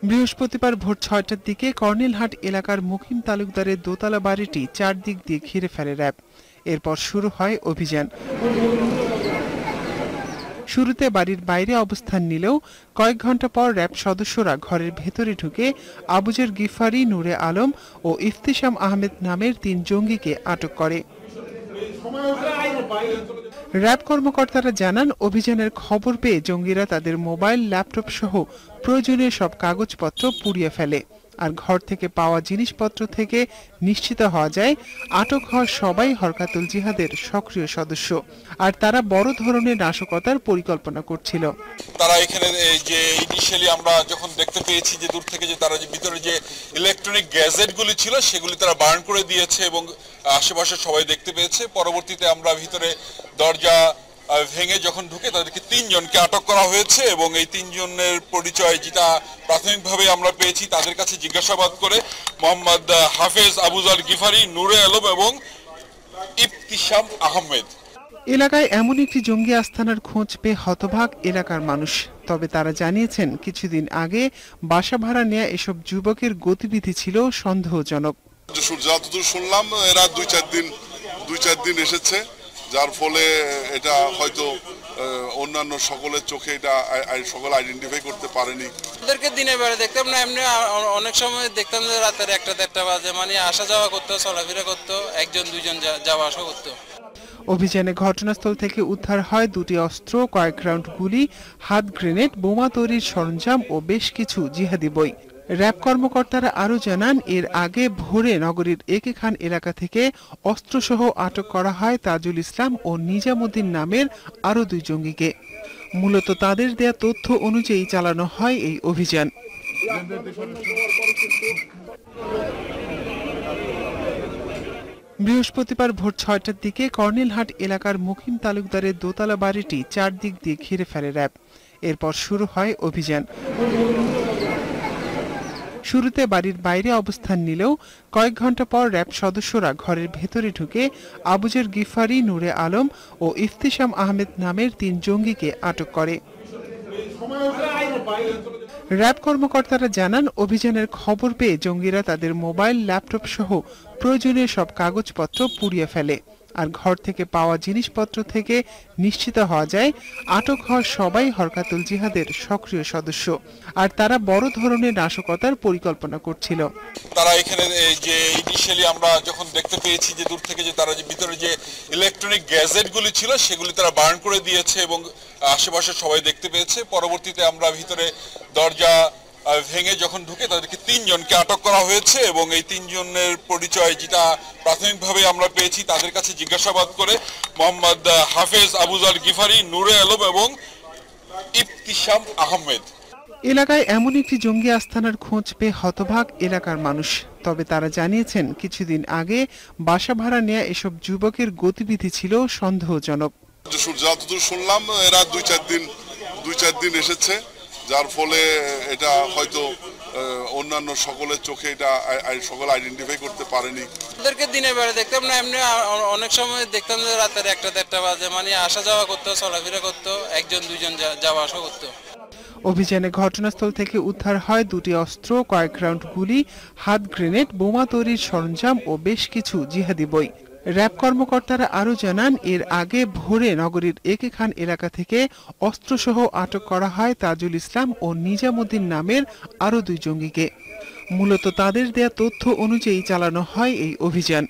বৃহস্পতিবার ভোর ৬টার দিকে কর্নেলহাট এলাকার মুকিম তালুকদারের দোতলা বাড়িটি চারদিক দিয়ে ঘিরে ফেলে র্যাব। এরপর শুরু হয় অভিযান। শুরুতে বাড়ির বাইরে অবস্থান নিলেও কয়েক ঘন্টা পর র্যাব সদস্যরা ঘরের ভেতরে ঢুকে আবুজর গিফারি, নূরে আলম ও ইফতিসাম আহমেদ নামের ৩ জঙ্গিকে আটক করে। র্যাব কর্মকর্তারা জানান, অভিযানের খবর পেয়ে জঙ্গিরা তাদের মোবাইল, ল্যাপটপ সহ প্রয়োজনীয় সব কাগজপত্র পুড়িয়ে ফেলে। আর ঘর থেকে পাওয়া জিনিসপত্র থেকে নিশ্চিত হওয়া যায় আটক হওয়া সবাই হরকাতুল জিহাদের সক্রিয় সদস্য, আর তারা বড় ধরনের নাশকতার পরিকল্পনা করছিল। তারা এখানে যে ইনিশিয়ালি আমরা যখন দেখতে পেয়েছি যে দূর থেকে যে তারা যে ভিতরে যে ইলেকট্রনিক গ্যাজেটগুলি ছিল সেগুলি তারা বার্ন করে দিয়েছে এবং আশেপাশে সবাই দেখতে পেয়েছে। পরবর্তীতে আমরা ভিতরে দরজা ভেঙে যখন ঢুকে তাদেরকে ৩ জনকে আটক করা হয়েছে এবং এই ৩ জনের পরিচয় যেটা প্রাথমিকভাবে আমরা পেয়েছি, তাদের কাছে জিজ্ঞাসাবাদ করে মোহাম্মদ হাফেজ আবুজার গিফারি, নূরে আলম এবং ইফতিসাম আহমেদ। এলাকায় এমন একটি জঙ্গি আস্তানার খোঁজ পেয়ে হতবাক এলাকার মানুষ। তবে তারা জানিয়েছেন, কিছুদিন আগে বাসা ভাড়া নেওয়া এসব যুবকের গতিবিধি ছিল সন্দেহজনক। যতদূর শুনলাম এরা ২-৪ দিন এসেছে, যার ফলে এটা হয়তো অন্যান্য সকলের চোখে এটা সকল আইডেন্টিফাই করতে পারেনি। ওদেরকে দিনের বেলা দেখতাম না, এমনি অনেক সময় দেখতাম যে রাতের ১টা-১.৫টা বাজে, মানে আসা যাওয়া করতো, চলাফেরা করতো, ১-২ যাওয়া আসা করতো। অভিযানে ঘটনাস্থল থেকে উদ্ধার হয় 2টি অস্ত্র, কয়েক রাউন্ড গুলি, হাত গ্রেনেড, বোমা তৈরির সরঞ্জাম ও বেশ কিছু জিহাদি বই। র্যাব কর্মকর্তারা আরও জানান, এর আগে ভোরে নগরীর একে খান এলাকা থেকে অস্ত্রসহ আটক করা হয় তাজুল ইসলাম ও নিজামুদ্দিন নামের আরও 2 জঙ্গিকে। মূলত তাদের দেয়া তথ্য অনুযায়ী চালানো হয় এই অভিযান। বৃহস্পতিবার ভোর ৬টার দিকে কর্নেলহাট এলাকার মুকিম তালুকদারের দোতলা বাড়িটি চারদিক দিয়ে ঘিরে ফেলে র্যাব। এরপর শুরু হয় অভিযান। শুরুতে বাড়ির বাইরে অবস্থান নিলেও কয়েক ঘন্টা পর র্যাব সদস্যরা ঘরের ভেতরে ঢুকে আবুজর গিফারি, নূরে আলম ও ইফতিসাম আহমেদ নামের ৩ জঙ্গিকে আটক করে। র্যাব কর্মকর্তারা জানান, অভিযানের খবর পেয়ে জঙ্গিরা তাদের মোবাইল, ল্যাপটপ সহ প্রয়োজনীয় সব কাগজপত্র পুড়িয়ে ফেলে। আর ঘর থেকে পাওয়া জিনিসপত্র থেকে নিশ্চিত হওয়া যায় আটক হওয়া সবাই হরকাতুল জিহাদের সক্রিয় সদস্য, আর তারা বড় ধরনের নাশকতার পরিকল্পনা করছিল। তারা এখানে যে ইনিশিয়ালি আমরা যখন দেখতে পেয়েছি যে দূর থেকে যে তারা যে ভিতরে যে ইলেকট্রনিক গ্যাজেটগুলি ছিল সেগুলি তারা বার্ন করে দিয়েছে এবং আশেপাশে সবাই দেখতে পেয়েছে। পরবর্তীতে আমরা ভিতরে দরজা ভেঙে যখন ঢুকে তাদেরকে ৩ জনকে আটক করা হয়েছে এবং এই ৩ জনের পরিচয় যেটা প্রাথমিকভাবে আমরা পেয়েছি, তাদের কাছে জিজ্ঞাসাবাদ করে মোহাম্মদ হাফেজ আবুজার গিফারি, নূরে আলম এবং ইফতিসাম আহমেদ। এলাকায় এমন একটি জঙ্গি আস্তানার খোঁজ পেয়ে হতবাক এলাকার মানুষ। তবে তারা জানিয়েছেন, কিছুদিন আগে বাসা ভাড়া নেওয়া এসব যুবকের গতিবিধি ছিল সন্দেহজনক। যতদূর শুনলাম এরা ২-৪ দিন এসেছে, যার ফলে এটা হয়তো অন্যান্য সকলের চোখে এটা সকল আইডেন্টিফাই করতে পারেনি। ওদেরকে দিনের বেলা দেখতাম না, এমনি অনেক সময় দেখতাম যে রাতের ১টা-১.৫টা বাজে, মানে আসা যাওয়া করতো, চলাফেরা করতো, ১-২ যাওয়া আসা করতো। অভিযানে ঘটনাস্থল থেকে উদ্ধার হয় 2টি অস্ত্র, কয়েক রাউন্ড গুলি, হাত গ্রেনেড, বোমা তৈরির সরঞ্জাম ও বেশ কিছু জিহাদি বই। র্যাব কর্মকর্তারা আরও জানান, এর আগে ভোরে নগরীর একে খান এলাকা থেকে অস্ত্রসহ আটক করা হয় তাজুল ইসলাম ও নিজামুদ্দিন নামের আরও 2 জঙ্গিকে। মূলত তাদের দেয়া তথ্য অনুযায়ী চালানো হয় এই অভিযান।